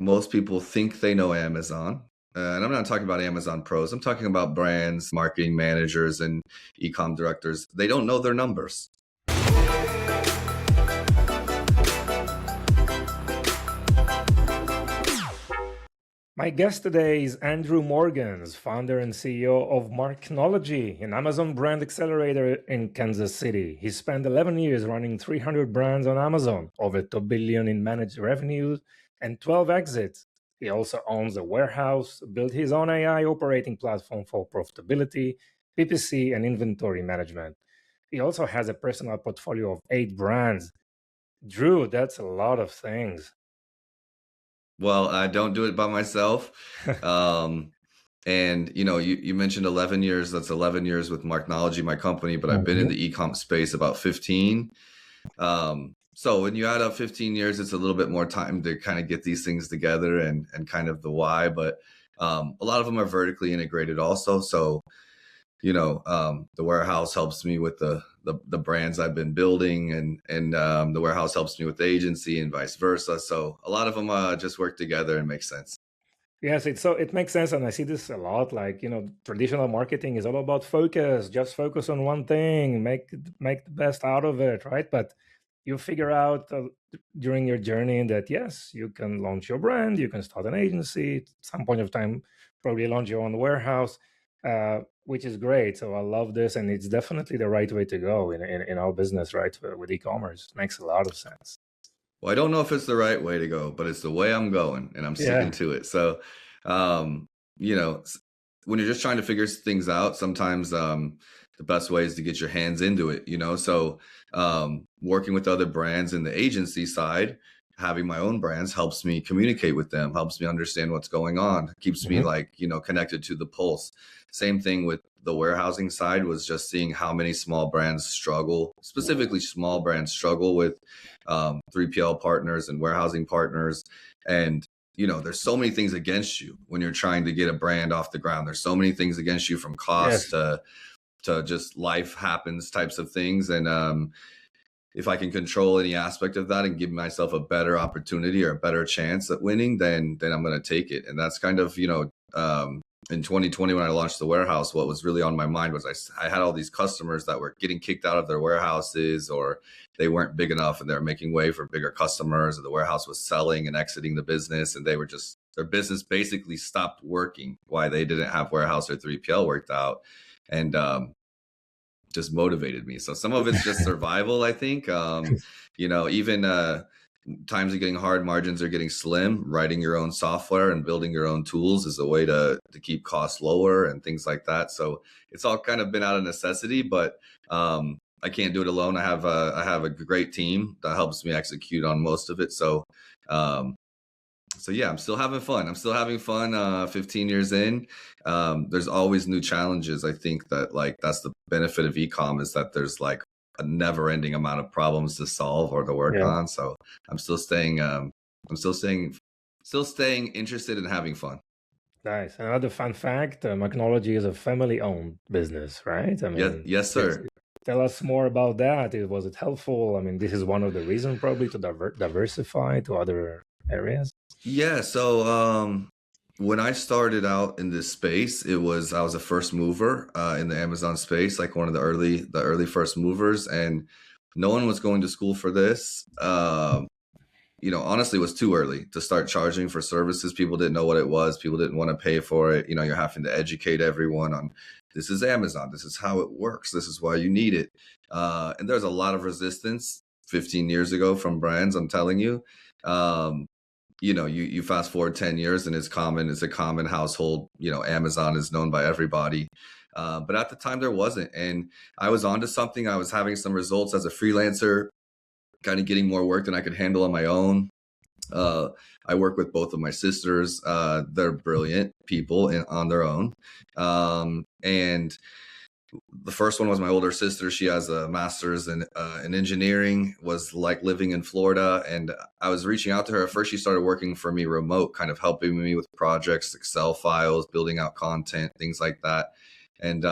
Most people think they know Amazon. And I'm not talking about Amazon pros. I'm talking about brands, marketing managers, and e-com directors. They don't know their numbers. My guest today is Andrew Morgans, founder and CEO of Marknology, an Amazon brand accelerator in Kansas City. He spent 11 years running 300 brands on Amazon, over $2 billion in managed revenues, and 12 exits. He also owns a warehouse, built his own AI operating platform for profitability, PPC, and inventory management. He also has a personal portfolio of 8 brands. Drew, that's a lot of things. Well, I don't do it by myself. And you mentioned 11 years. That's 11 years with Marknology, my company, but I've been in the e-com space about 15. So when you add up 15 years, it's a little bit more time to kind of get these things together and kind of the why. But a lot of them are vertically integrated also. So the warehouse helps me with the brands I've been building, and the warehouse helps me with the agency and vice versa. So a lot of them just work together and make sense. Yes, it makes sense, and I see this a lot. Like, traditional marketing is all about focus. Just focus on one thing, make the best out of it, right? But you figure out during your journey that yes, you can launch your brand, you can start an agency at some point of time, probably launch your own warehouse, which is great. So I love this, and it's definitely the right way to go in our business, right? With e-commerce, makes a lot of sense. Well, I don't know if it's the right way to go, but it's the way I'm going, and I'm sticking Yeah. to it. So, um, when you're just trying to figure things out, sometimes the best way is to get your hands into it. So working with other brands in the agency side, having my own brands helps me communicate with them, helps me understand what's going on, keeps me connected to the pulse. Same thing with the warehousing side, was just seeing how many small brands struggle, specifically small brands struggle with 3PL partners and warehousing partners. And there's so many things against you when you're trying to get a brand off the ground. There's so many things against you, from cost Yes. to just life happens types of things. And if I can control any aspect of that and give myself a better opportunity or a better chance at winning, then I'm going to take it. And that's kind of, in 2020, when I launched the warehouse, what was really on my mind was I had all these customers that were getting kicked out of their warehouses, or they weren't big enough and they're making way for bigger customers, or the warehouse was selling and exiting the business, and their business basically stopped working. Why? They didn't have warehouse or 3PL worked out. And just motivated me. So some of it's just survival, I think. Even times are getting hard, margins are getting slim. Writing your own software and building your own tools is a way to keep costs lower and things like that. So it's all kind of been out of necessity, but I can't do it alone. I have a great team that helps me execute on most of it. So yeah, I'm still having fun. 15 years in. There's always new challenges. I think that that's the benefit of e-com, is that there's like a never ending amount of problems to solve or to work Yeah. on. So I'm still staying interested in having fun. Nice. Another fun fact, Marknology is a family-owned business, right? I Yes, mean, yes, sir. tell us more about that. Was it helpful? I mean, this is one of the reasons probably to diversify to other areas. Yeah. So when I started out in this space, I was a first mover in the Amazon space, like one of the early first movers, and no one was going to school for this. Honestly, it was too early to start charging for services. People didn't know what it was. People didn't want to pay for it. You're having to educate everyone on, this is Amazon. This is how it works. This is why you need it. And there's a lot of resistance 15 years ago from brands, I'm telling you. You fast forward 10 years and it's a common household. Amazon is known by everybody. But at the time there wasn't. And I was onto something. I was having some results as a freelancer, kind of getting more work than I could handle on my own. I work with both of my sisters. They're brilliant people on their own. And the first one was my older sister. She has a master's in engineering, was like living in Florida. And I was reaching out to her. At first, she started working for me remote, kind of helping me with projects, Excel files, building out content, things like that. And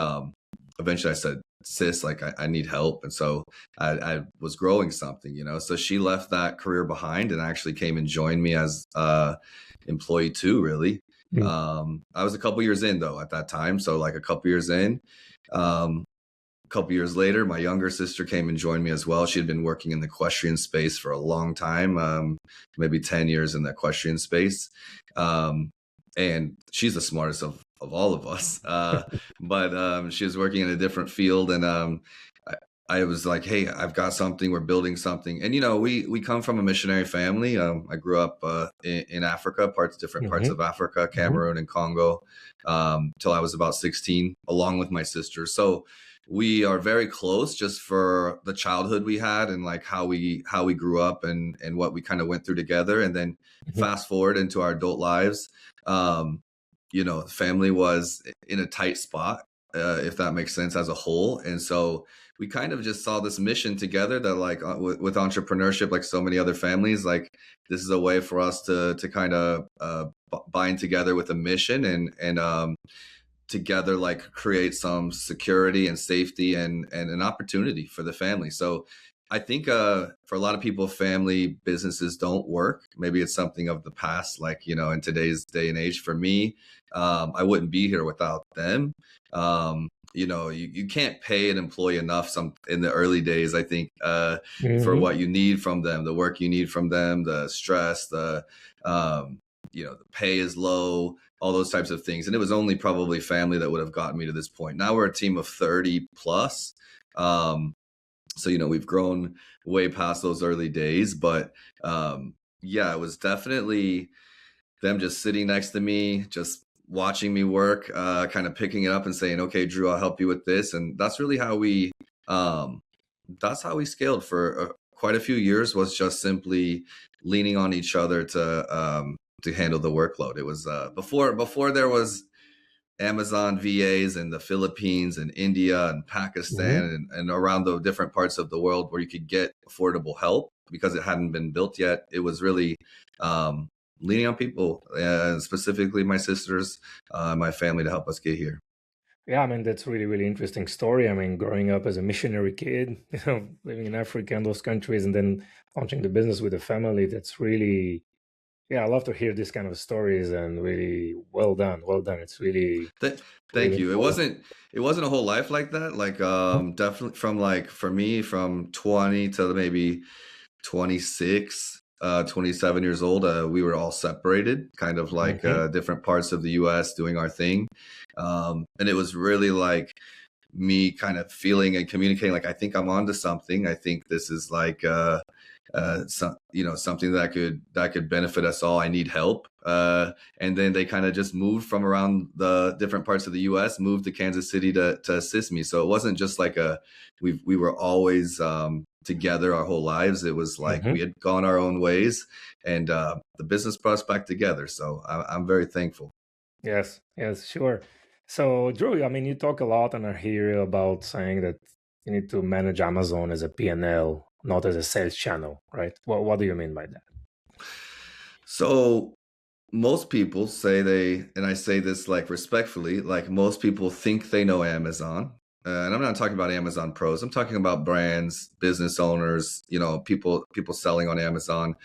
eventually I said, sis, like I need help. And so I was growing something, so she left that career behind and actually came and joined me as employee two, really. Mm. I was a couple years in though at that time. So like a couple years in, a couple years later, my younger sister came and joined me as well. She had been working in the equestrian space for a long time, maybe 10 years in the equestrian space. And she's the smartest of all of us. But she was working in a different field. And I was like, hey, I've got something. We're building something. And, we come from a missionary family. I grew up in Africa, different parts of Africa, Cameroon and Congo, till I was about 16, along with my sister. So we are very close just for the childhood we had and like how we grew up and what we kind of went through together. And then fast forward into our adult lives, family was in a tight spot, if that makes sense, as a whole. And so we kind of just saw this mission together that like with entrepreneurship, like so many other families, like this is a way for us to kind of bind together with a mission and together like create some security and safety and an opportunity for the family. So I think for a lot of people, family businesses don't work. Maybe it's something of the past, like, in today's day and age. For me, I wouldn't be here without them. You can't pay an employee enough in the early days, I think, for what you need from them, the work you need from them, the stress, the pay is low, all those types of things. And it was only probably family that would have gotten me to this point. Now we're a team of 30 plus. So, we've grown way past those early days, but it was definitely them just sitting next to me, just watching me work, kind of picking it up and saying, okay, Drew, I'll help you with this. And that's really how we scaled for quite a few years, was just simply leaning on each other to handle the workload. It was before there was Amazon VAs in the Philippines and India and Pakistan and around the different parts of the world where you could get affordable help because it hadn't been built yet. It was really leaning on people, specifically my sisters, my family, to help us get here. Yeah, I mean, that's really, really interesting story. I mean, growing up as a missionary kid, living in Africa and those countries, and then launching the business with a family, that's really, I love to hear these kind of stories, and really well done. Well done. It's really, Thank really you. important. It wasn't a whole life like that. Like definitely from like for me from 20 to maybe 26, 27 years old, we were all separated, kind of like different parts of the US doing our thing. And it was really like me kind of feeling and communicating like, I think I'm onto something. I think this is like something that could benefit us all. I need help. And then they kind of just moved from around the different parts of the US, moved to Kansas City to assist me. So it wasn't just like we were always together our whole lives. It was like we had gone our own ways, and the business brought us back together. So I'm very thankful. Yes, sure. So, Drew, I mean, you talk a lot and I hear about saying that you need to manage Amazon as a P&L, not as a sales channel, right? What do you mean by that? So most people say and I say this like respectfully, like most people think they know Amazon. And I'm not talking about Amazon pros. I'm talking about brands, business owners, people selling on Amazon.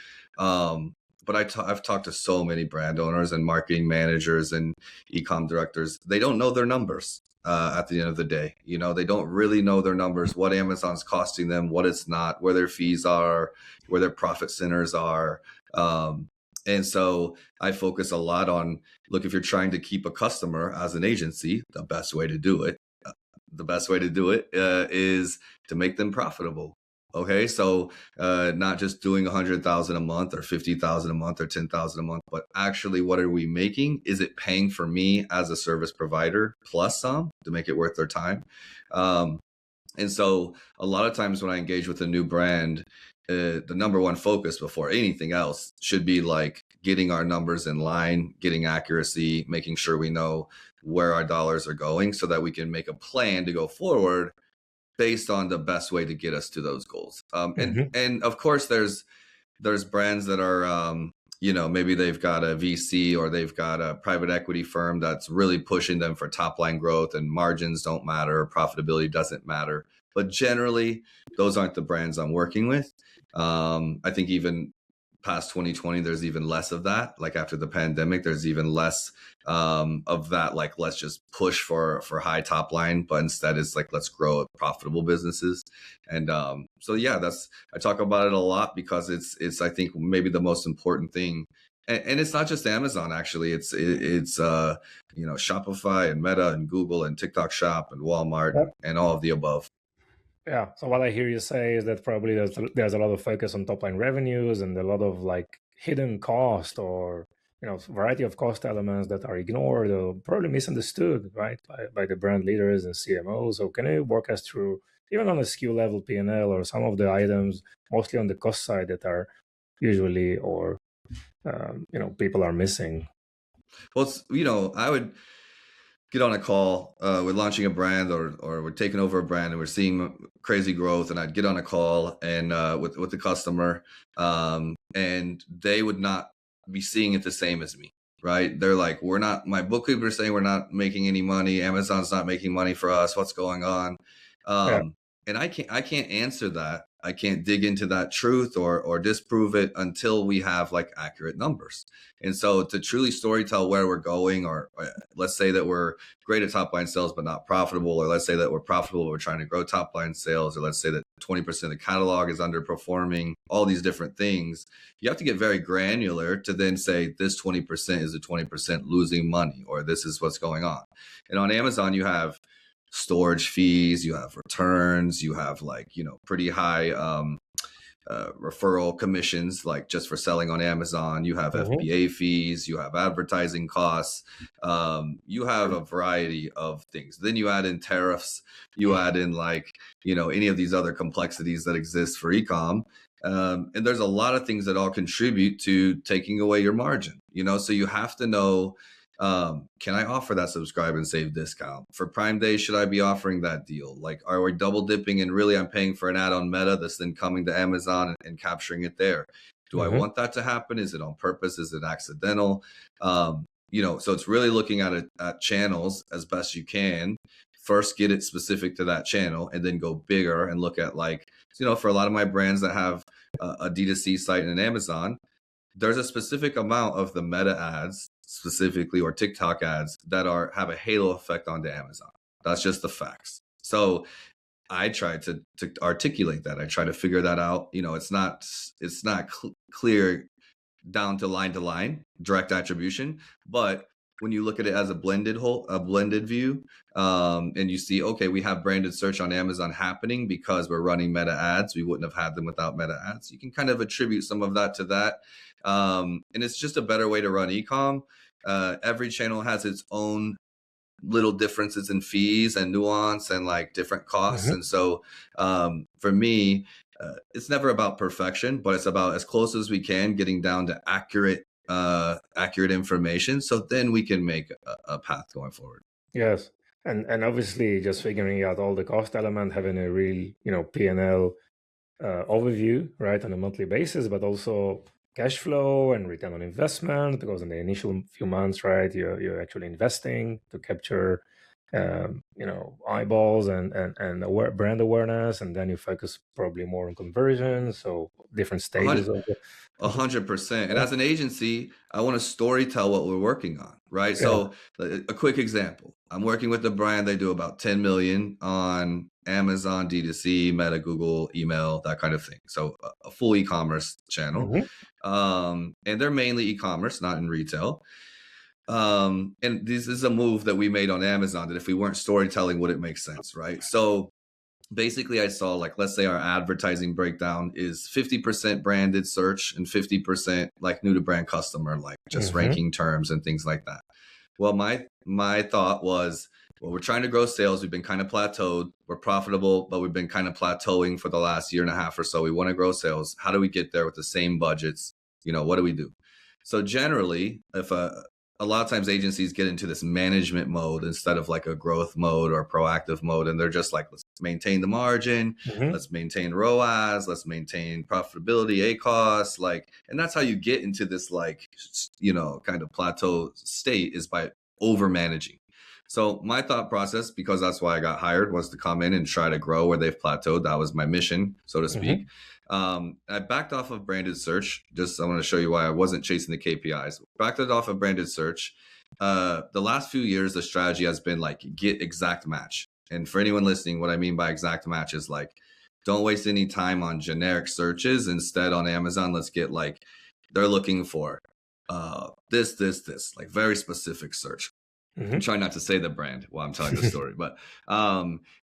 But I've talked to so many brand owners and marketing managers and e-com directors. They don't know their numbers at the end of the day. They don't really know their numbers, what Amazon's costing them, what it's not, where their fees are, where their profit centers are. And so I focus a lot on, look, if you're trying to keep a customer as an agency, the best way to do it is to make them profitable. Okay, so not just doing 100,000 a month or 50,000 a month or 10,000 a month, but actually, what are we making? Is it paying for me as a service provider plus some to make it worth their time? And so a lot of times when I engage with a new brand, the number one focus before anything else should be like getting our numbers in line, getting accuracy, making sure we know where our dollars are going so that we can make a plan to go forward based on the best way to get us to those goals. And of course, there's brands that are maybe they've got a VC or they've got a private equity firm that's really pushing them for top line growth, and margins don't matter, profitability doesn't matter. But generally, those aren't the brands I'm working with. I think even past 2020, there's even less of that. Like after the pandemic, there's even less of that. Like, let's just push for high top line, but instead it's like, let's grow profitable businesses. And so yeah, I talk about it a lot because it's I think maybe the most important thing. And it's not just Amazon, actually. It's Shopify and Meta and Google and TikTok Shop and Walmart and all of the above. Yeah. So what I hear you say is that probably there's a lot of focus on top line revenues and a lot of like hidden cost or variety of cost elements that are ignored or probably misunderstood, right, by the brand leaders and CMOs. So can you walk us through, even on a SKU level P&L, or some of the items, mostly on the cost side, that are usually or people are missing? Well, I would get on a call. We're launching a brand or we're taking over a brand and we're seeing crazy growth, and I'd get on a call and with the customer, and they would not be seeing it the same as me, right? They're like, my bookkeeper's saying we're not making any money, Amazon's not making money for us, what's going on? And I can't answer that. I can't dig into that truth or disprove it until we have like accurate numbers. And so to truly storytell where we're going, or let's say that we're great at top line sales but not profitable, or let's say that we're profitable but we're trying to grow top line sales, or let's say that 20% of the catalog is underperforming, all these different things, you have to get very granular to then say this 20% is a 20% losing money, or this is what's going on. And on Amazon, you have storage fees, you have returns, you have pretty high referral commissions, like just for selling on Amazon. You have FBA fees, you have advertising costs, you have a variety of things. Then you add in tariffs, you add in any of these other complexities that exist for e-com. And there's a lot of things that all contribute to taking away your margin, so you have to know, can I offer that subscribe and save discount? For Prime Day, should I be offering that deal? Like, are we double dipping and really I'm paying for an ad on Meta that's then coming to Amazon and capturing it there? Do I want that to happen? Is it on purpose? Is it accidental? So it's really looking at channels as best you can. First, get it specific to that channel, and then go bigger and look at for a lot of my brands that have a D2C site in Amazon, there's a specific amount of the Meta ads specifically, or TikTok ads, that have a halo effect onto Amazon. That's just the facts. So I try to articulate that. I try to figure that out. It's not clear down to line, direct attribution, but when you look at it as a blended view, and you see, okay, we have branded search on Amazon happening because we're running Meta ads. We wouldn't have had them without Meta ads. You can kind of attribute some of that to that. And it's just a better way to run e-com. Every channel has its own little differences in fees and nuance and different costs. And so for me, it's never about perfection, but it's about as close as we can getting down to accurate information, so then we can make a path going forward. Yes. And obviously just figuring out all the cost element, having a real P&L overview, right, on a monthly basis, but also cash flow and return on investment, because in the initial few months, right, you're actually investing to capture eyeballs and brand awareness, and then you focus probably more on conversion. So different stages of 100%. And as an agency, I want to storytell what we're working on, right? Yeah. So a quick example, I'm working with a brand. They do about 10 million on Amazon, D2C, Meta, Google, email, that kind of thing. So a full e-commerce channel. And they're mainly e-commerce, not in retail. And this is a move that we made on Amazon, that if we weren't storytelling, would it make sense, right? So basically I saw, let's say our advertising breakdown is 50% branded search and 50% new to brand customer, just ranking terms and things like that. Well, my thought was, we're trying to grow sales. We've been kind of plateaued. We're profitable, but we've been kind of plateauing for the last year and a half or so. We want to grow sales. How do we get there with the same budgets? What do we do? So generally, if a a lot of times agencies get into this management mode instead of like a growth mode or proactive mode. And they're just like, let's maintain the margin. Mm-hmm. Let's maintain ROAS. Let's maintain profitability, ACOS. Like, and that's how you get into this, like, kind of plateau state, is by over managing. So my thought process, because that's why I got hired, was to come in and try to grow where they've plateaued. That was my mission, so to speak. I backed off of branded search. Just, I want to show you why I wasn't chasing the KPIs. Backed it off of branded search. The last few years, the strategy has been like, get exact match. And for anyone listening, what I mean by exact match is like, don't waste any time on generic searches. Instead, on Amazon, let's get like, they're looking for this, like very specific search. I'm trying not to say the brand while I'm telling the story, but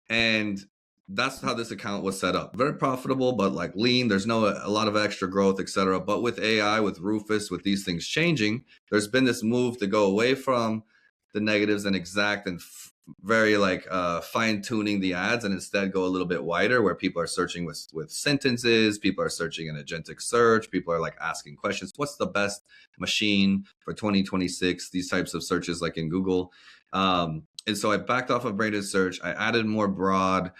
and that's how this account was set up. Very profitable, but like lean. There's a lot of extra growth, etc. But with AI, with Rufus, with these things changing, there's been this move to go away from the negatives and exact and very like fine tuning the ads, and instead go a little bit wider, where people are searching with sentences, people are searching in agentic search, people are like asking questions. What's the best machine for 2026? These types of searches, like in Google. And so I backed off of branded search. I added more broad,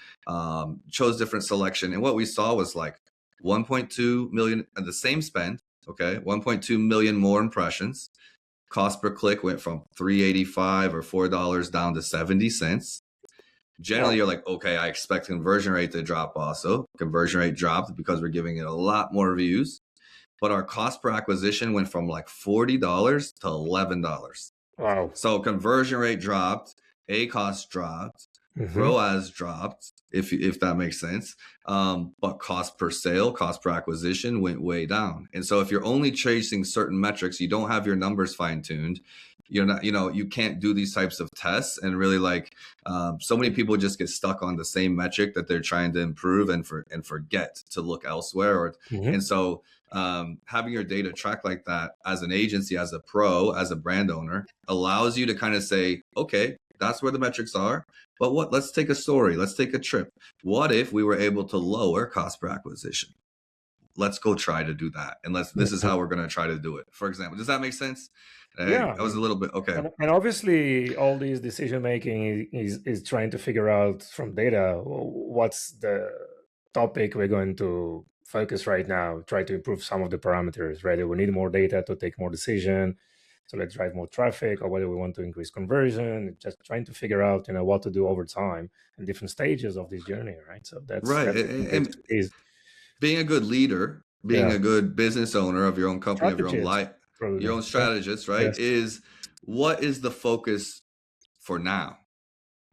chose different selection. And what we saw was like 1.2 million at the same spend. Okay. 1.2 million more impressions. Cost per click went from $3.85 or $4 down to 70 cents. Generally, you're like, okay, I expect conversion rate to drop also. Conversion rate dropped because we're giving it a lot more views. But our cost per acquisition went from like $40 to $11. Wow. So conversion rate dropped, ACOS dropped, ROAS dropped, if that makes sense. But cost per sale, cost per acquisition went way down. And so if you're only chasing certain metrics, you don't have your numbers fine-tuned, you're not, you can't do these types of tests. And really, like, so many people just get stuck on the same metric that they're trying to improve and forget to look elsewhere. And so having your data tracked like that as an agency, as a pro, as a brand owner, allows you to kind of say, okay, that's where the metrics are. But let's take a story. Let's take a trip. What if we were able to lower cost per acquisition? Let's go try to do that. And this is how we're going to try to do it. For example, does that make sense? Yeah. That was a little bit, okay. And obviously all these decision making is trying to figure out from data, what's the topic we're going to focus right now, try to improve some of the parameters, right? We need more data to take more decision. So let's drive more traffic, or whether we want to increase conversion, just trying to figure out, what to do over time in different stages of this journey, right? So that's right. And being a good leader, being a good business owner of your own company, of your own life, your own strategist, right? Yes. Is what is the focus for now?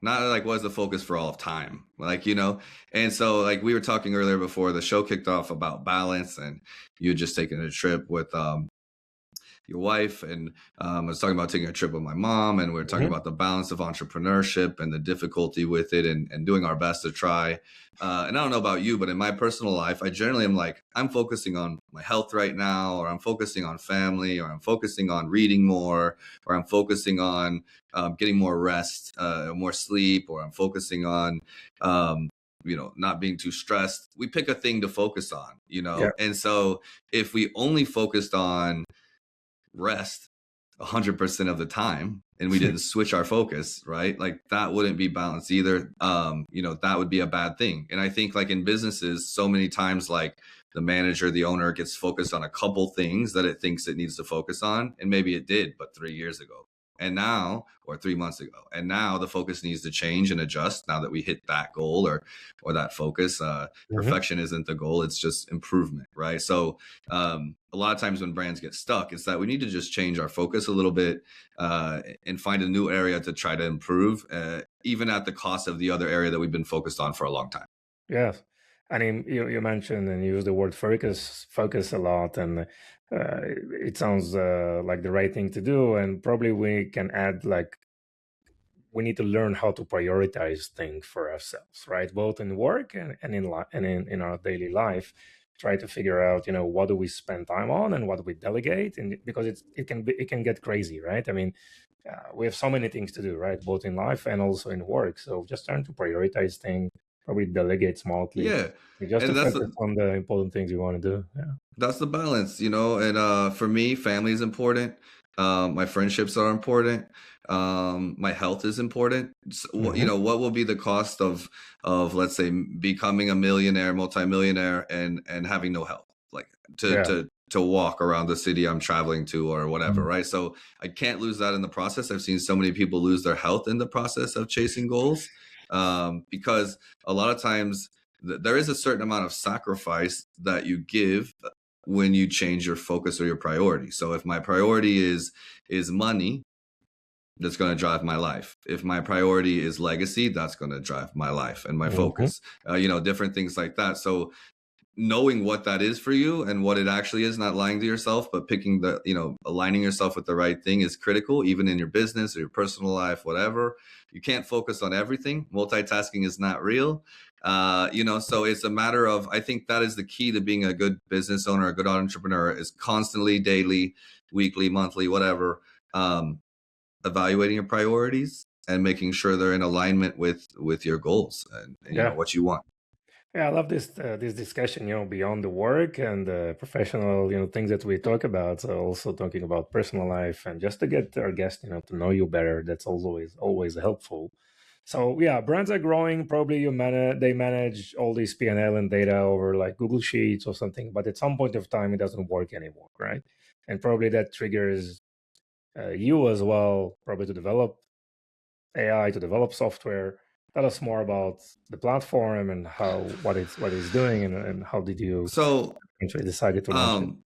Not like what's the focus for all of time, like, and so like we were talking earlier before the show kicked off about balance, and you had just taken a trip with your wife, and I was talking about taking a trip with my mom, and we were talking about the balance of entrepreneurship and the difficulty with it, and doing our best to try. And I don't know about you, but in my personal life, I generally am like, I'm focusing on my health right now, or I'm focusing on family, or I'm focusing on reading more, or I'm focusing on getting more rest, more sleep, or I'm focusing on not being too stressed. We pick a thing to focus on, and so if we only focused on rest 100% of the time and we didn't switch our focus, right? Like that wouldn't be balanced either. That would be a bad thing. And I think like in businesses, so many times, like the manager, the owner gets focused on a couple things that it thinks it needs to focus on. And maybe it did, but 3 years ago. And now, or 3 months ago, and now the focus needs to change and adjust now that we hit that goal or that focus. Perfection isn't the goal, it's just improvement, right? So a lot of times when brands get stuck, it's that we need to just change our focus a little bit and find a new area to try to improve, even at the cost of the other area that we've been focused on for a long time. Yes. I mean, you mentioned and used the word focus a lot, and it sounds like the right thing to do. And probably we can add, like, we need to learn how to prioritize things for ourselves, right? Both in work and in our daily life. Try to figure out, what do we spend time on and what do we delegate, and because it can get crazy, right? I mean, we have so many things to do, right? Both in life and also in work. So just trying to prioritize things. Probably delegate smartly. Yeah. Just to focus on the important things you want to do. Yeah. That's the balance, and for me, family is important. My friendships are important. My health is important. So, what will be the cost of let's say becoming a millionaire, multimillionaire, and having no health, like to walk around the city I'm traveling to or whatever, right? So I can't lose that in the process. I've seen so many people lose their health in the process of chasing goals, because a lot of times there is a certain amount of sacrifice that you give when you change your focus or your priority. So if my priority is money, that's going to drive my life. If my priority is legacy, that's going to drive my life and my focus. Different things like that. So knowing what that is for you and what it actually is, not lying to yourself, but picking aligning yourself with the right thing is critical, even in your business or your personal life, whatever. You can't focus on everything. Multitasking is not real. So it's a matter of, I think that is the key to being a good business owner, a good entrepreneur, is constantly, daily, weekly, monthly, whatever, evaluating your priorities and making sure they're in alignment with your goals and what you want. Yeah, I love this discussion, beyond the work and the professional, things that we talk about. So also talking about personal life and just to get our guests, to know you better. That's always helpful. So yeah, brands are growing. Probably they manage all these P&L and data over like Google Sheets or something. But at some point of time, it doesn't work anymore, right? And probably that triggers you as well, probably to develop AI, to develop software. Tell us more about the platform and what it's doing, and how did you eventually decided to launch it?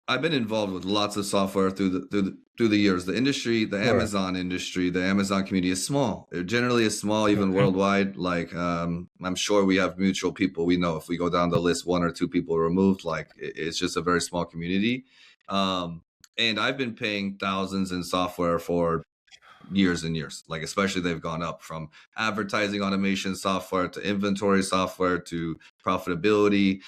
I've been involved with lots of software through the years. The industry, the Amazon industry, the Amazon community is small. It generally is small, even worldwide. Like I'm sure we have mutual people. We know if we go down the list, 1 or 2 people removed. Like it's just a very small community. And I've been paying thousands in software for years and years, like especially they've gone up from advertising automation software to inventory software to profitability.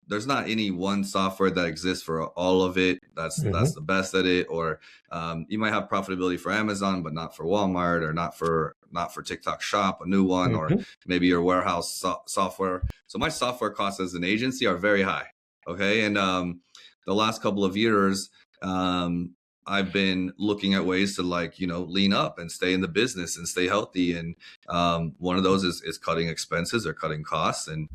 There's not any one software that exists for all of it. That's the best at it. Or you might have profitability for Amazon, but not for Walmart, or not for TikTok Shop, a new one, or maybe your warehouse software. So my software costs as an agency are very high. Okay. And the last couple of years, I've been looking at ways to lean up and stay in the business and stay healthy. And one of those is cutting expenses or cutting costs. And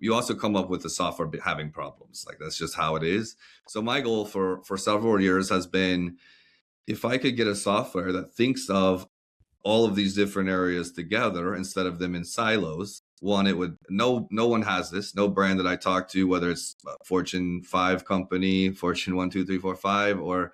you also come up with the software having problems. Like that's just how it is. So my goal for several years has been, if I could get a software that thinks of all of these different areas together instead of them in silos. One, it would no one has this. No brand that I talk to, whether it's Fortune 5 company, Fortune 1, 2, 3, 4, 5, or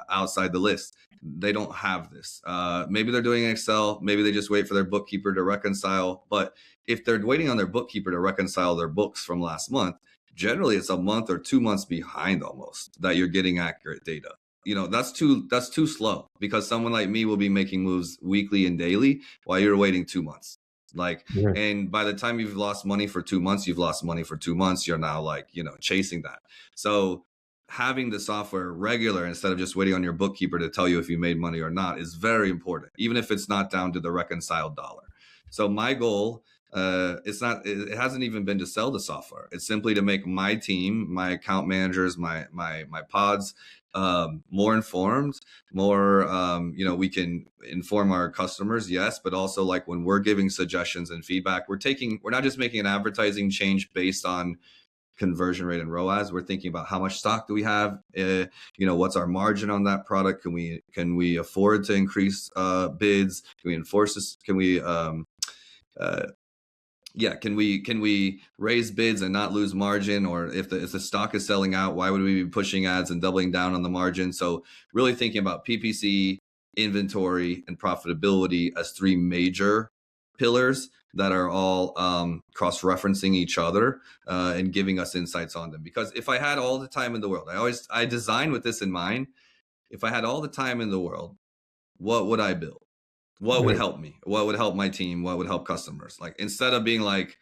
outside the list, they don't have this. Maybe they're doing Excel. Maybe they just wait for their bookkeeper to reconcile. But if they're waiting on their bookkeeper to reconcile their books from last month, generally it's a month or 2 months behind almost that you're getting accurate data. That's too slow, because someone like me will be making moves weekly and daily while you're waiting 2 months. And by the time you've lost money for 2 months, you've lost money for 2 months. You're now chasing that. So having the software regular instead of just waiting on your bookkeeper to tell you if you made money or not is very important, even if it's not down to the reconciled dollar. So my goal, it hasn't even been to sell the software. It's simply to make my team, my account managers, my pods, more informed, more, we can inform our customers, yes, but also like when we're giving suggestions and feedback, we're not just making an advertising change based on conversion rate and ROAS. We're thinking about how much stock do we have? What's our margin on that product? Can we afford to increase bids? Can we enforce this? Can we raise bids and not lose margin? Or if the stock is selling out, why would we be pushing ads and doubling down on the margin? So really thinking about PPC, inventory, and profitability as 3 major pillars that are all cross-referencing each other and giving us insights on them. Because if I had all the time in the world, I design with this in mind. If I had all the time in the world, what would I build? What would help me? What would help my team? What would help customers? Like, instead of being like,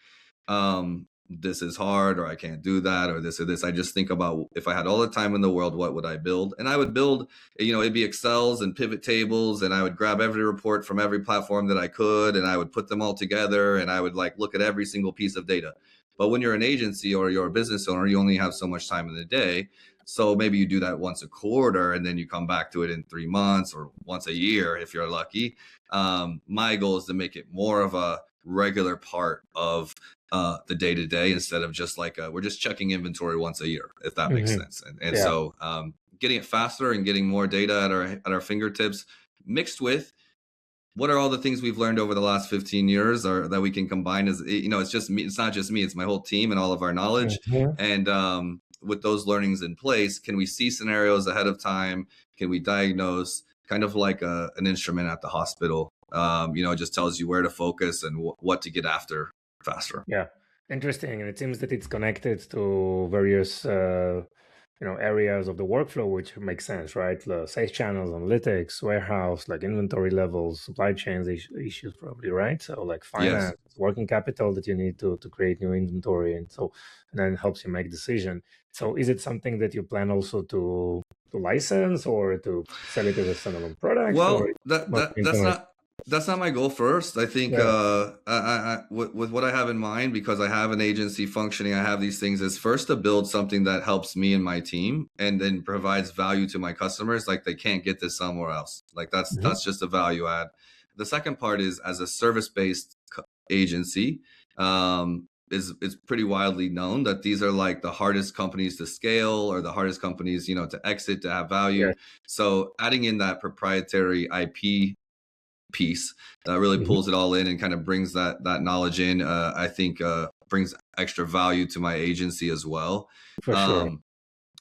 this is hard, or I can't do that, or this, I just think about, if I had all the time in the world, what would I build? And I would build, it'd be Excels and pivot tables, and I would grab every report from every platform that I could, and I would put them all together, and I would look at every single piece of data. But when you're an agency or you're a business owner, you only have so much time in the day. So maybe you do that once a quarter, and then you come back to it in 3 months or once a year if you're lucky. My goal is to make it more of a regular part of the day to day, instead of just like we're just checking inventory once a year, if that makes Hmm. sense. And Yeah. so getting it faster and getting more data at our fingertips, mixed with what are all the things we've learned over the last 15 years, or that we can combine as, it's just me, it's not just me, it's my whole team and all of our knowledge. Hmm. And with those learnings in place, can we see scenarios ahead of time? Can we diagnose, kind of like an instrument at the hospital? It just tells you where to focus and what to get after faster. Yeah. Interesting. And it seems that it's connected to various areas of the workflow, which makes sense, right? The sales channels, analytics, warehouse, like inventory levels, supply chains issues, probably, right? So like Yes. finance, working capital that you need to create new inventory, and then it helps you make decision. So is it something that you plan also to license or to sell it as a standalone product, or Well, it's mostly that's internal? not my goal first. I think Yeah. with what I have in mind, because I have an agency functioning, I have these things, is first to build something that helps me and my team, and then provides value to my customers. Like, they can't get this somewhere else. Like, Hmm. that's just a value add. The second part is, as a service based agency, is pretty widely known that these are like the hardest companies to scale, or the hardest companies, to exit, to have Yeah. value. So adding in that proprietary IP piece really Hmm. pulls it all in, and kind of brings that knowledge in. I think brings extra value to my agency as well. For sure. Um,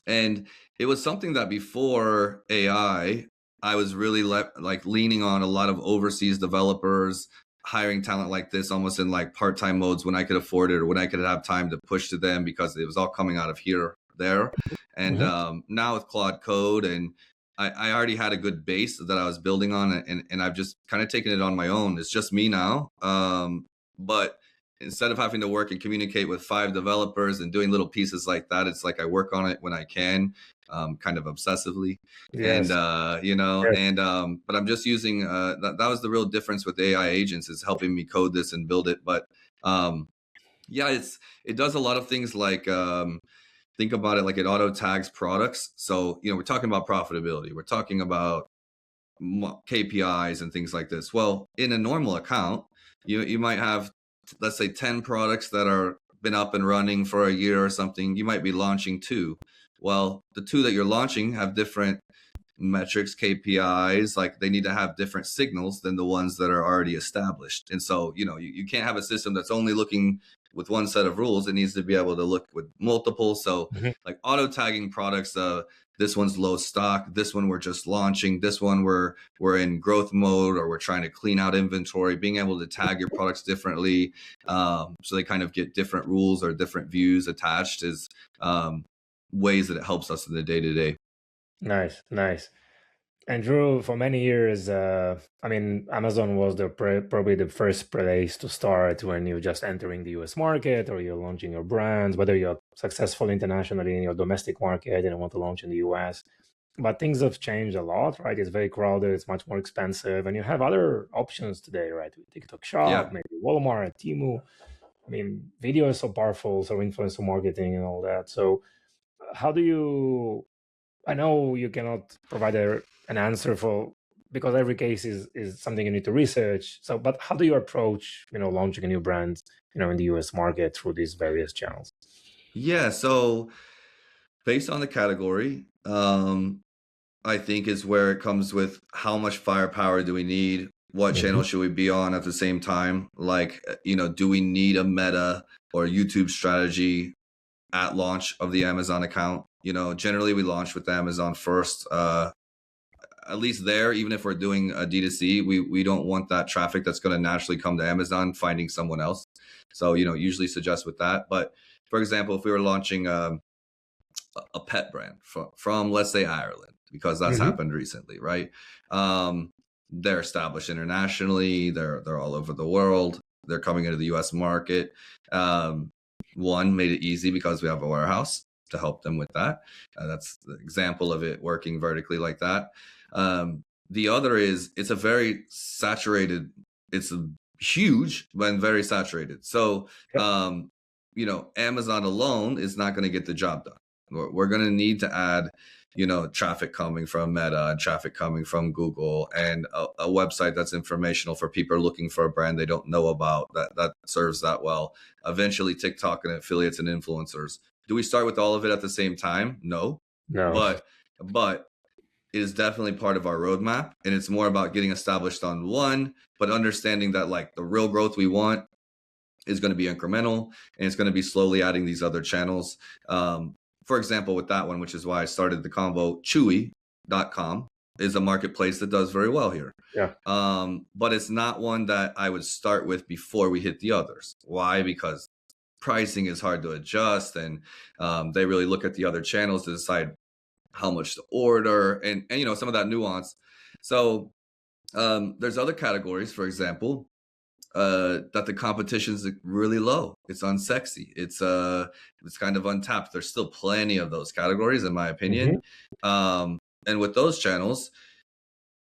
and it was something that before AI, I was really like leaning on a lot of overseas developers, hiring talent like this almost in like part-time modes when I could afford it, or when I could have time to push to them, because it was all coming out of here, there. And Hmm. now with Claude Code, and I already had a good base that I was building on, and I've just kind of taken it on my own. It's just me now. But instead of having to work and communicate with 5 developers and doing little pieces like that, it's like I work on it when I can, kind of obsessively. And Yes. Yes. but I'm just using that was the real difference with AI agents, is helping me code this and build it. But yeah, it does a lot of things, like think about it, like it auto tags products. So we're talking about profitability, we're talking about KPIs and things like this. Well, in a normal account, you might have, let's say, 10 products that are been up and running for a year or something. You might be launching 2. Well, the 2 that you're launching have different metrics, KPIs, like they need to have different signals than the ones that are already established. And so, you can't have a system that's only looking with one set of rules. It needs to be able to look with multiple. So Mhm. like auto tagging products, this one's low stock, this one we're just launching, this one we're in growth mode, or we're trying to clean out inventory. Being able to tag your products differently, so they kind of get different rules or different views attached, is ways that it helps us in the day to day. Nice, nice. And Drew, for many years, Amazon was probably the first place to start when you're just entering the US market, or you're launching your brands, whether you're successful internationally in your domestic market and want to launch in the US. But things have changed a lot, right? It's very crowded, it's much more expensive, and you have other options today, right? With TikTok Shop, Yeah. maybe Walmart, Temu. Video is so powerful, so influencer marketing and all that. So, how do you I know you cannot provide an answer for because every case is something you need to research. So, but how do you approach launching a new brand in the US market through these various channels? Yeah. So based on the category, I think is where it comes with how much firepower do we need? What channel Hmm. should we be on at the same time? Like, do we need a Meta or YouTube strategy at launch of the Amazon account? Generally we launch with Amazon first. At least there, even if we're doing a D2C, we don't want that traffic that's going to naturally come to Amazon finding someone else. So, usually suggest with that. But for example, if we were launching a pet brand from let's say Ireland, because that's Hmm. happened recently, right? They're established internationally. They're all over the world. They're coming into the U.S. market. One, made it easy because we have a warehouse to help them with that. That's the example of it working vertically like that. The other is it's a very saturated. It's huge, but very saturated. So Yep. Amazon alone is not going to get the job done. We're going to need to add, traffic coming from Meta and traffic coming from Google, and a website that's informational for people looking for a brand they don't know about that serves that well. Eventually TikTok and affiliates and influencers. Do we start with all of it at the same time? No. No. But it is definitely part of our roadmap, and it's more about getting established on one, but understanding that like the real growth we want is going to be incremental, and it's going to be slowly adding these other channels. For example, with that one, which is why I started the convo, Chewy.com is a marketplace that does very well here. Yeah. But it's not one that I would start with before we hit the others. Why? Because pricing is hard to adjust, and they really look at the other channels to decide how much to order, and some of that nuance. So there's other categories, for example, that the competition is really low. It's unsexy. It's kind of untapped. There's still plenty of those categories, in my opinion. And with those channels,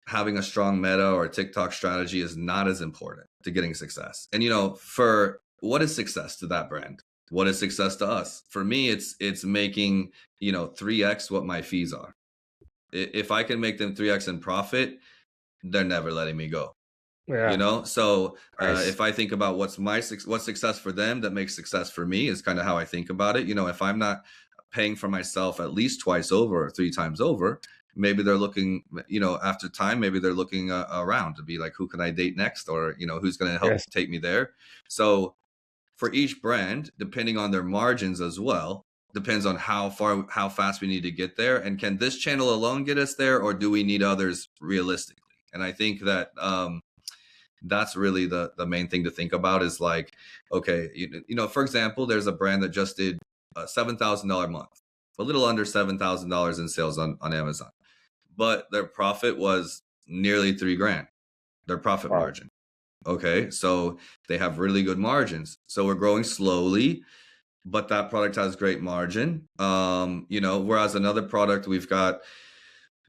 having a strong Meta or TikTok strategy is not as important to getting success. And for what is success to that brand? What is success to us? For me, it's making 3x what my fees are. If I can make them 3x in profit, they're never letting me go. Yeah. So Nice. if I think about what's success for them, that makes success for me, is kind of how I think about it. If I'm not paying for myself at least twice over or 3 times over, maybe they're looking, after time, maybe they're looking around to be like, who can I date next? Or, who's going to help take me there? So for each brand, depending on their margins as well, depends on how fast we need to get there. And can this channel alone get us there, or do we need others realistically? And I think that that's really the main thing to think about, is like, okay, for example, there's a brand that just did a $7,000 month, a little under $7,000 in sales on Amazon, but their profit was nearly $3,000, their profit margin. Okay, so they have really good margins. So we're growing slowly, but that product has great margin. Whereas another product, we've got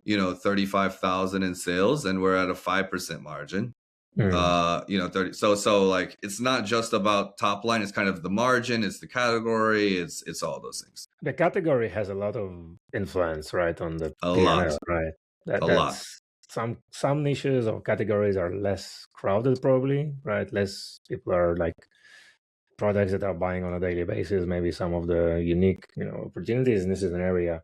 35,000 in sales, and we're at a 5% margin. 30. So like, it's not just about top line. It's kind of the margin, it's the category, it's all those things. The category has a lot of influence, right, on the A P&L, lot. right? A lot. Some niches or categories are less crowded, probably, right? Less people are like products that are buying on a daily basis. Maybe some of the unique, opportunities. And this is an area.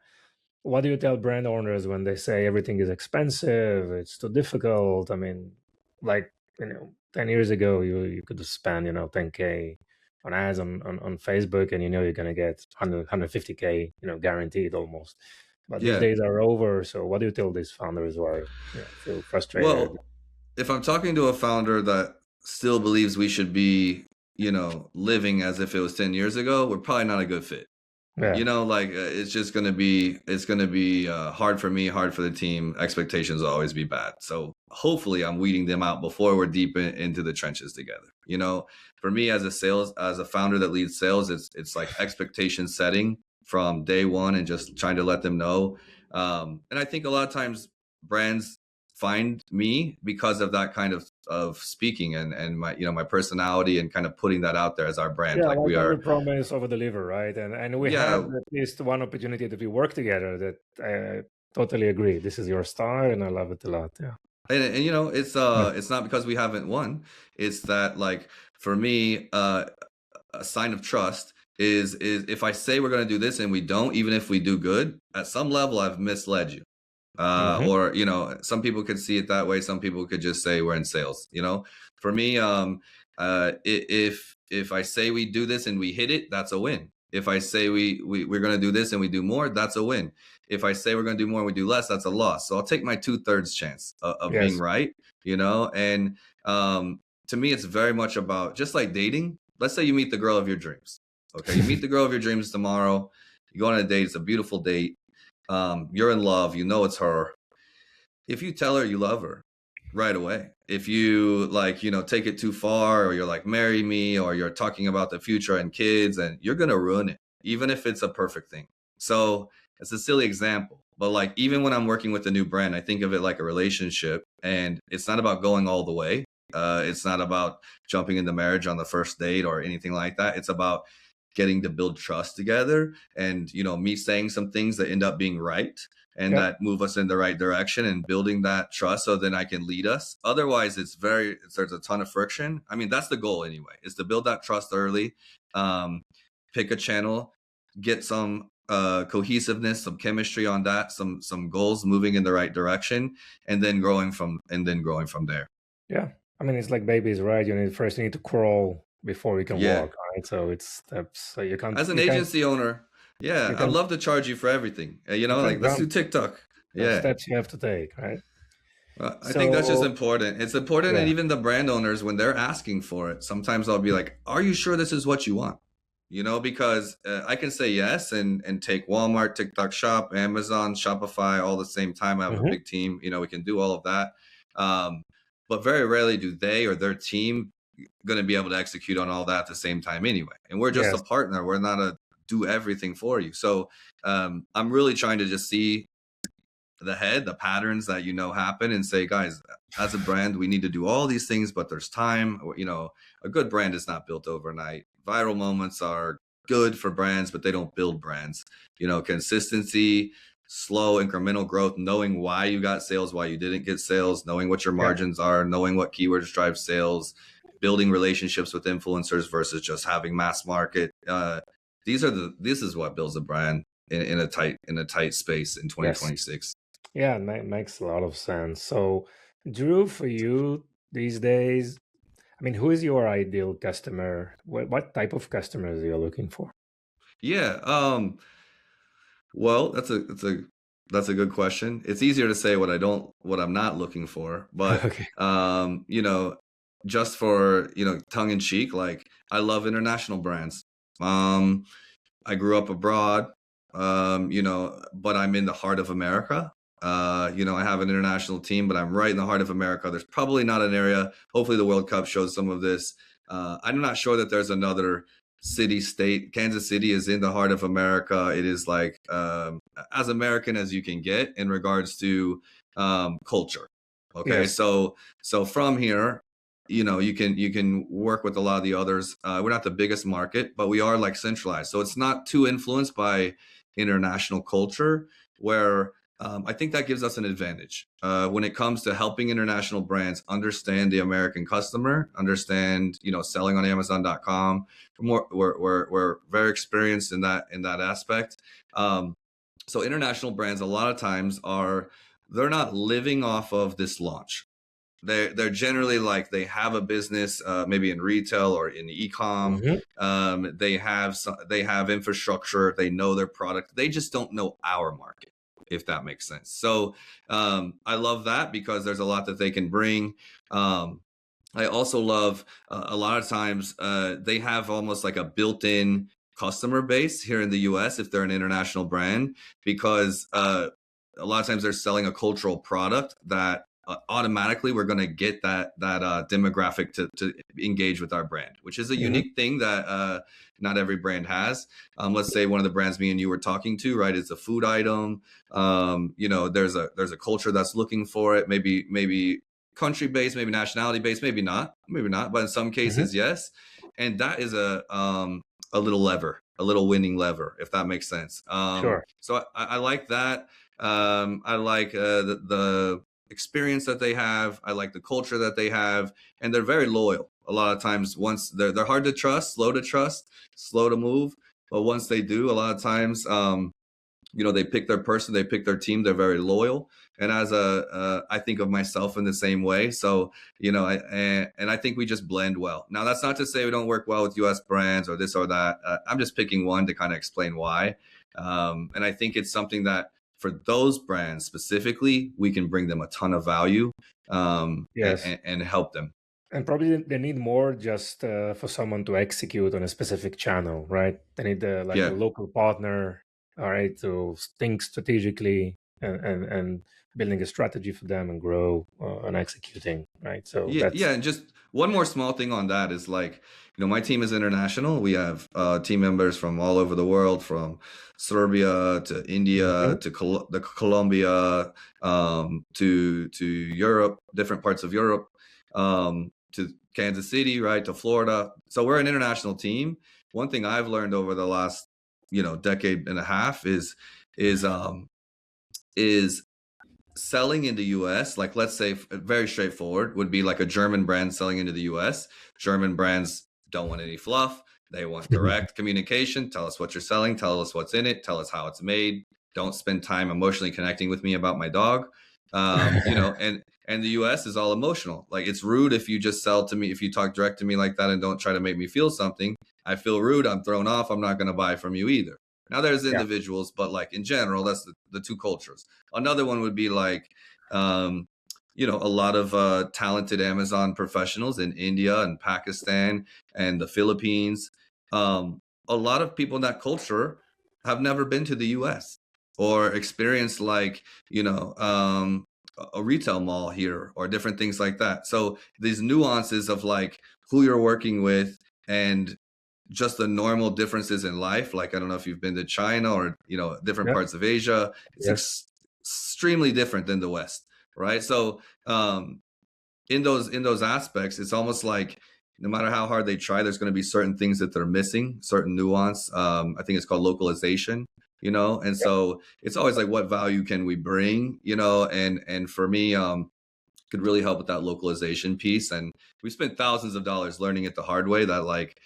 What do you tell brand owners when they say everything is expensive? It's too difficult. I mean, like 10 years ago, you could spend 10K on ads on Facebook, and you're gonna get 150K guaranteed almost. But these days are over. So what do you tell these founders who are feel frustrated? Well, if I'm talking to a founder that still believes we should be living as if it was 10 years ago, we're probably not a good fit. It's just going to be hard for me, hard for the team. Expectations will always be bad. So hopefully I'm weeding them out before we're deep into the trenches together. For me, as a founder that leads sales, it's like expectation setting from day one, and just trying to let them know. And I think a lot of times brands find me because of that kind of speaking and my my personality, and kind of putting that out there as our brand. Yeah, like we are promise over deliver, right? And we have at least one opportunity that we work together that I totally agree. This is your style, and I love it a lot. Yeah. And it's not because we haven't won. It's that, like, for me, a sign of trust is if I say we're going to do this and we don't, even if we do good, at some level I've misled you. Or some people could see it that way. Some people could just say we're in sales. For me, if I say we do this and we hit it, that's a win. If I say we're going to do this and we do more, that's a win. If I say we're going to do more and we do less, that's a loss. So I'll take my 2/3 chance of being right. And to me, it's very much about, just like dating. Let's say you meet the girl of your dreams. Okay, you meet the girl of your dreams tomorrow. You go on a date. It's a beautiful date. You're in love, it's her. If you tell her you love her right away, if you take it too far, or you're like, marry me, or you're talking about the future and kids, and you're going to ruin it, even if it's a perfect thing. So it's a silly example, but like, even when I'm working with a new brand, I think of it like a relationship, and it's not about going all the way. It's not about jumping into marriage on the first date or anything like that. It's about getting to build trust together, and me saying some things that end up being right and that move us in the right direction, and building that trust so then I can lead us. Otherwise, there's a ton of friction. I mean, that's the goal anyway, is to build that trust early, pick a channel, get some cohesiveness, some chemistry on that, some goals moving in the right direction, and then growing from there. Yeah. I mean, it's like babies, right? You need to crawl before you can walk, right? So it's steps. So you can't. As an you can't, agency owner, you I'd can love to charge you for everything. Like, let's do TikTok. the steps you have to take, right? I think that's just important. It's important, and even the brand owners, when they're asking for it, sometimes I'll be like, "Are you sure this is what you want?" Because I can say yes and take Walmart, TikTok Shop, Amazon, Shopify all the same time. I have a big team. We can do all of that. But very rarely do they or their team going to be able to execute on all that at the same time anyway. And we're just a partner. We're not a do everything for you. So I'm really trying to just see the patterns that happen, and say, guys, as a brand, we need to do all these things, but there's time. A good brand is not built overnight. Viral moments are good for brands, but they don't build brands. Consistency, slow incremental growth, knowing why you got sales, why you didn't get sales, knowing what your margins are, knowing what keywords drive sales, building relationships with influencers versus just having mass market. This is what builds a brand in a tight space in 2026. Yeah, it makes a lot of sense. So, Drew, for you these days, I mean, who is your ideal customer? What type of customers are you looking for? Yeah. Well, that's a good question. It's easier to say what I'm not looking for, but just for tongue in cheek, like, I love international brands. I grew up abroad, but I'm in the heart of America. I have an international team, but I'm right in the heart of America. There's probably not an area. Hopefully the World Cup shows some of this. I'm not sure that there's another state. Kansas City is in the heart of America. It is like as American as you can get in regards to culture. Okay. Yes. So from here, you can work with a lot of the others. We're not the biggest market, but we are like centralized. So it's not too influenced by international culture, where I think that gives us an advantage when it comes to helping international brands understand the American customer, understand, selling on Amazon.com. We're very experienced in that aspect. So international brands, a lot of times they're not living off of this launch. They're generally like, they have a business, maybe in retail or in e-com. They have infrastructure. They know their product. They just don't know our market, if that makes sense. So I love that, because there's a lot that they can bring. I also love a lot of times they have almost like a built-in customer base here in the US if they're an international brand, because a lot of times they're selling a cultural product that automatically we're going to get that demographic to engage with our brand, which is a unique thing that not every brand has. Let's say one of the brands me and you were talking to, right, it's a food item. There's a culture that's looking for it, maybe country based, maybe nationality based, maybe not, but in some cases, yes. And that is a little winning lever, if that makes sense. Sure. So I like that. I like the experience that they have. I like the culture that they have, and they're very loyal. A lot of times, once they're hard to trust, slow to move, but once they do, a lot of times, they pick their person, they pick their team. They're very loyal, and I think of myself in the same way. So I think we just blend well. Now, that's not to say we don't work well with U.S. brands or this or that. I'm just picking one to kind of explain why, and I think it's something that, for those brands specifically, we can bring them a ton of value and help them. And probably they need more just for someone to execute on a specific channel, right? They need a local partner, all right, to think strategically and building a strategy for them and grow and executing, right? So and just one more small thing on that is, like, my team is international. We have team members from all over the world, from Serbia to India to Colombia, to Europe, different parts of Europe, to Kansas City, right, to Florida. So we're an international team, one thing I've learned over the last, decade and a half is um is selling in the US. Like, let's say very straightforward would be like a German brand selling into the US. German brands don't want any fluff. They want direct communication. Tell us what you're selling, tell us what's in it, tell us how it's made. Don't spend time emotionally connecting with me about my dog. And the US is all emotional. Like, it's rude if you just sell to me, if you talk direct to me like that and don't try to make me feel something. I feel rude, I'm thrown off, I'm not going to buy from you either. Now there's Yeah. individuals, but like in general, that's the two cultures. Another one would be like, a lot of talented Amazon professionals in India and Pakistan and the Philippines. A lot of people in that culture have never been to the US or experienced like, a retail mall here or different things like that. So these nuances of like who you're working with and just the normal differences in life. Like, I don't know if you've been to China or, different Yeah. parts of Asia. It's Yes. extremely different than the West, right? So in those aspects, it's almost like no matter how hard they try, there's going to be certain things that they're missing, certain nuance. I think it's called localization, and Yeah. so it's always like, what value can we bring, and for me, could really help with that localization piece. And we spent thousands of dollars learning it the hard way that like,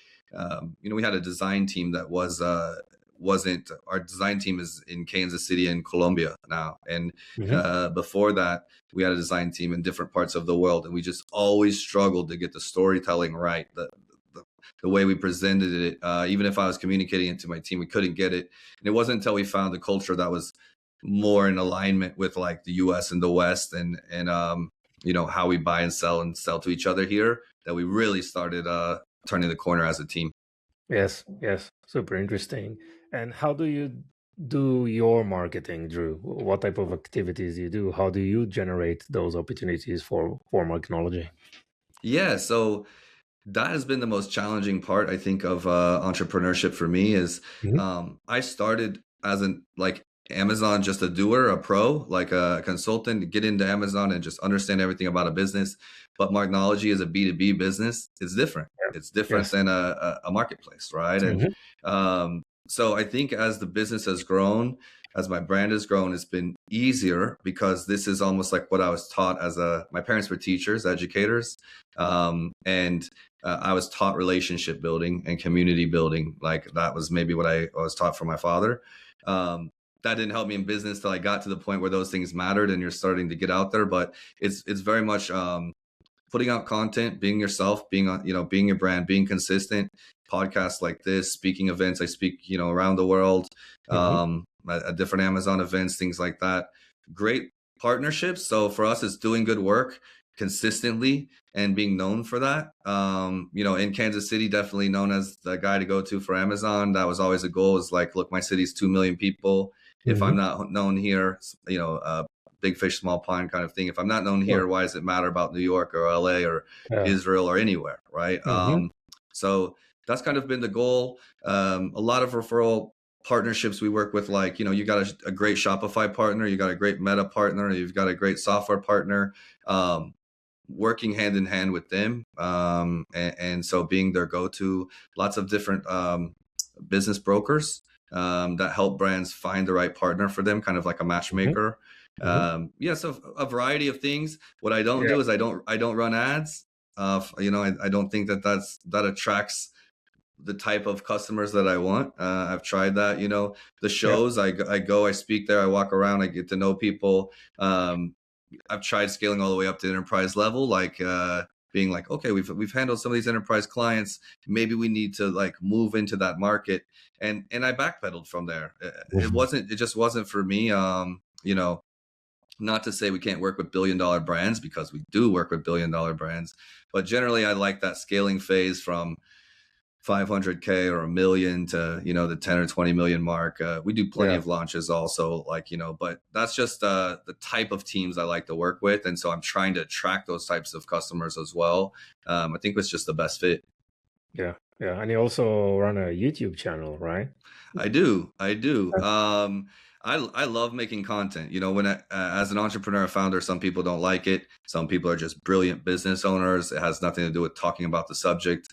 we had a design team that wasn't our design team is in Kansas City in Colombia now. And Hmm. before that, we had a design team in different parts of the world. And we just always struggled to get the storytelling right. The way we presented it, even if I was communicating it to my team, we couldn't get it. And it wasn't until we found a culture that was more in alignment with like the US and the West and how we buy and sell to each other here that we really started turning the corner as a team. Yes. Yes. Super interesting. And how do you do your marketing, Drew? What type of activities do you do? How do you generate those opportunities for Marknology? Yeah, so that has been the most challenging part, I think, of entrepreneurship for me is Hmm. I started as an like Amazon, just a doer, a pro, like a consultant, to get into Amazon and just understand everything about a business. But Marknology is a B2B business. It's different. Yeah. It's different Yes. than a marketplace, right? And Hmm. so I think as the business has grown, as my brand has grown, it's been easier because this is almost like what I was taught my parents were teachers, educators. And I was taught relationship building and community building. Like, that was maybe what I was taught from my father. That didn't help me in business till I got to the point where those things mattered and you're starting to get out there. But it's very much putting out content, being yourself, being your brand, being consistent. Podcasts like this, speaking events. I speak, around the world, Hmm. at different Amazon events, things like that. Great partnerships. So for us, it's doing good work consistently and being known for that. In Kansas City, definitely known as the guy to go to for Amazon. That was always a goal. Is like, look, my city's 2 million people. If I'm Hmm. not known here, big fish, small pond kind of thing. If I'm not known Sure. here, why does it matter about New York or LA or Yeah. Israel or anywhere, right? Hmm. So that's kind of been the goal. A lot of referral partnerships we work with, like, you got a great Shopify partner, you got a great Meta partner, you've got a great software partner, working hand in hand with them. And so being their go-to, lots of different business brokers that help brands find the right partner for them, kind of like a Hmm. matchmaker. Hmm. So a variety of things. What I don't Yeah. do is I don't run ads. I don't think that attracts the type of customers that I want. I've tried that. The Yeah. shows, I go, I speak there, I walk around, I get to know people. I've tried scaling all the way up to enterprise level, like being like, okay, we've handled some of these enterprise clients. Maybe we need to like move into that market, and I backpedaled from there. It just wasn't for me. Not to say we can't work with $1 billion brands, because we do work with $1 billion brands, but generally I like that scaling phase from 500K or a million to, the 10 or 20 million mark. We do plenty Yeah. of launches also, like, but that's just the type of teams I like to work with. And so I'm trying to attract those types of customers as well. I think it's just the best fit. Yeah. Yeah. And you also run a YouTube channel, right? I do. I do. Yeah. I love making content. As an entrepreneur founder, some people don't like it. Some people are just brilliant business owners. It has nothing to do with talking about the subject.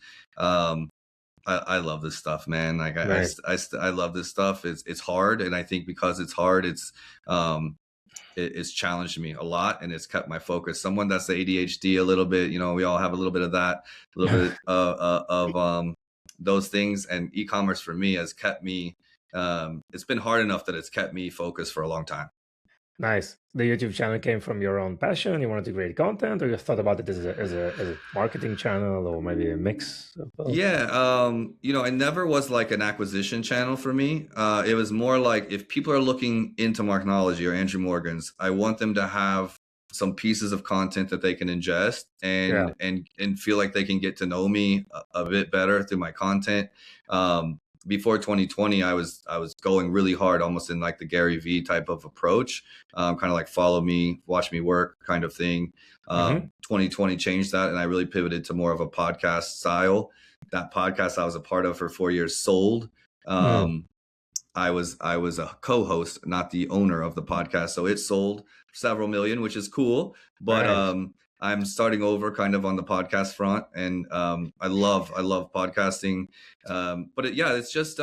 I love this stuff, man. Like Nice. I love this stuff. It's hard, and I think because it's hard, um it's challenged me a lot, and it's kept my focus. Someone that's the ADHD a little bit, we all have a little bit of that, a little bit of those things. And e-commerce for me has kept me. It's been hard enough that it's kept me focused for a long time. Nice. The YouTube channel came from your own passion. You wanted to create content, or you thought about it as a marketing channel, or maybe a mix of both? Yeah, it never was like an acquisition channel for me. It was more like if people are looking into Marknology or Andrew Morgan's, I want them to have some pieces of content that they can ingest Yeah. and feel like they can get to know me a bit better through my content. Before 2020, I was going really hard, almost in like the Gary V type of approach, kind of like follow me, watch me work kind of thing. 2020 changed that, and I really pivoted to more of a podcast style. That podcast I was a part of for 4 years sold. I was a co-host, not the owner of the podcast, so it sold several million, which is cool. But Nice. I'm starting over kind of on the podcast front, and I love podcasting. It's just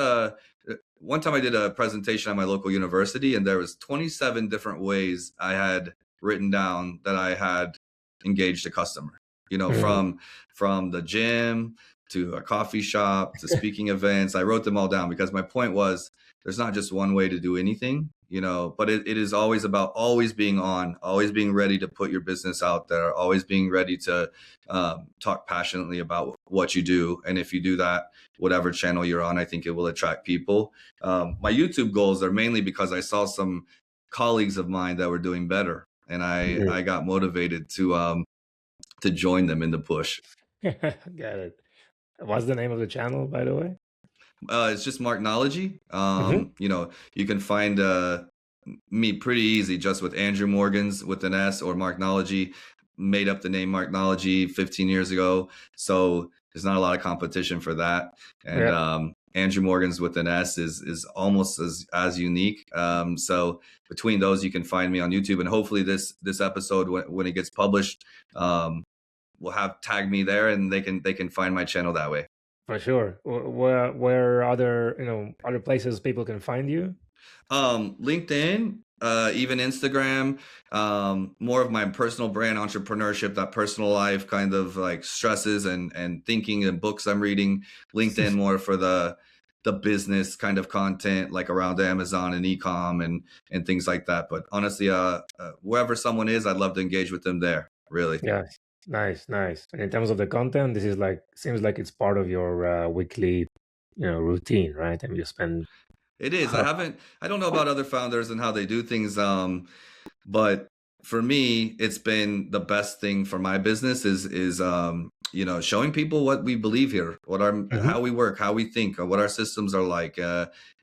one time I did a presentation at my local university, and there was 27 different ways I had written down that I had engaged a customer. From the gym to a coffee shop to speaking events. I wrote them all down because my point was there's not just one way to do anything, but it is always about always being on, always being ready to put your business out there, always being ready to talk passionately about what you do. And if you do that, whatever channel you're on, I think it will attract people. My YouTube goals are mainly because I saw some colleagues of mine that were doing better, and I got motivated to join them in the push. Got it. What's the name of the channel, by the way? It's just Marknology. You can find me pretty easy just with Andrew Morgan's with an S, or Marknology. Made up the name Marknology 15 years ago, so there's not a lot of competition for that. And Andrew Morgan's with an S is almost as unique. So between those, you can find me on YouTube, and hopefully this episode, when it gets published, will have tagged me there, and they can find my channel that way. For sure. Where other places people can find you? LinkedIn, even Instagram, more of my personal brand, entrepreneurship, that personal life kind of like stresses and thinking and books I'm reading. LinkedIn more for the business kind of content, like around Amazon and e-com and things like that. But honestly, wherever someone is, I'd love to engage with them there. Really. Yeah. Nice. And in terms of the content, this is seems like it's part of your weekly, routine, right? And you spend. It is. I don't know about other founders and how they do things. But for me, it's been the best thing for my business is showing people what we believe here, how we work, how we think, what our systems are like,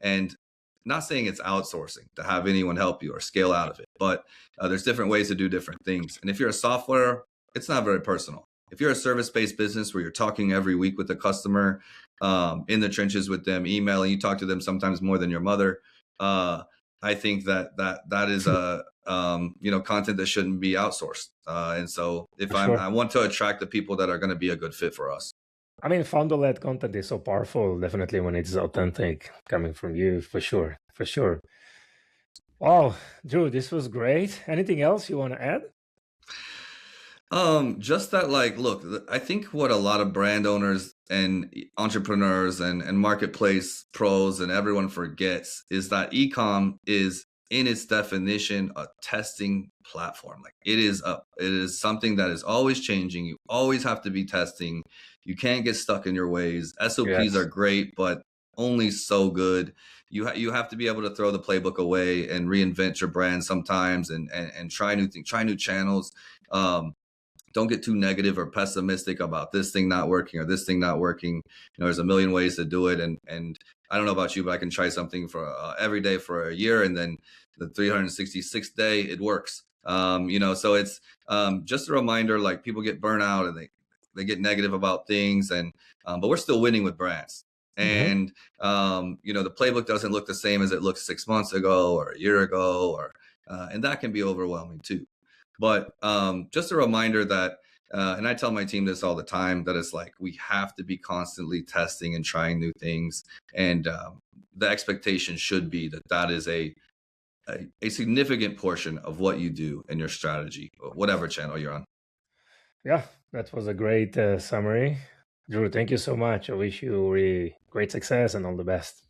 and not saying it's outsourcing to have anyone help you or scale out of it, but there's different ways to do different things. And if you're a software, it's not very personal. If you're a service-based business where you're talking every week with the customer, in the trenches with them, emailing, you talk to them sometimes more than your mother. I think that is a content that shouldn't be outsourced. And so if I want to attract the people that are going to be a good fit for us. I mean, founder-led content is so powerful, definitely when it's authentic, coming from you, for sure. Wow, Drew, this was great. Anything else you want to add? Just that, look, I think what a lot of brand owners and entrepreneurs and marketplace pros and everyone forgets is that e-com is in its definition a testing platform. Like it is something that is always changing. You always have to be testing. You can't get stuck in your ways. SOPs are great, but only so good. You have to be able to throw the playbook away and reinvent your brand sometimes and try new things, try new channels. Don't get too negative or pessimistic about this thing not working or this thing not working. There's a million ways to do it. And I don't know about you, but I can try something for every day for a year. And then the 366th day, it works. So it's just a reminder, like people get burnt out and they get negative about things. But we're still winning with brands. And, the playbook doesn't look the same as it looked 6 months ago or a year ago, and that can be overwhelming too. But just a reminder that And I tell my team this all the time, that it's like we have to be constantly testing and trying new things. And the expectation should be that that is a significant portion of what you do in your strategy, whatever channel you're on. Yeah, that was a great summary. Drew, thank you so much. I wish you really great success and all the best.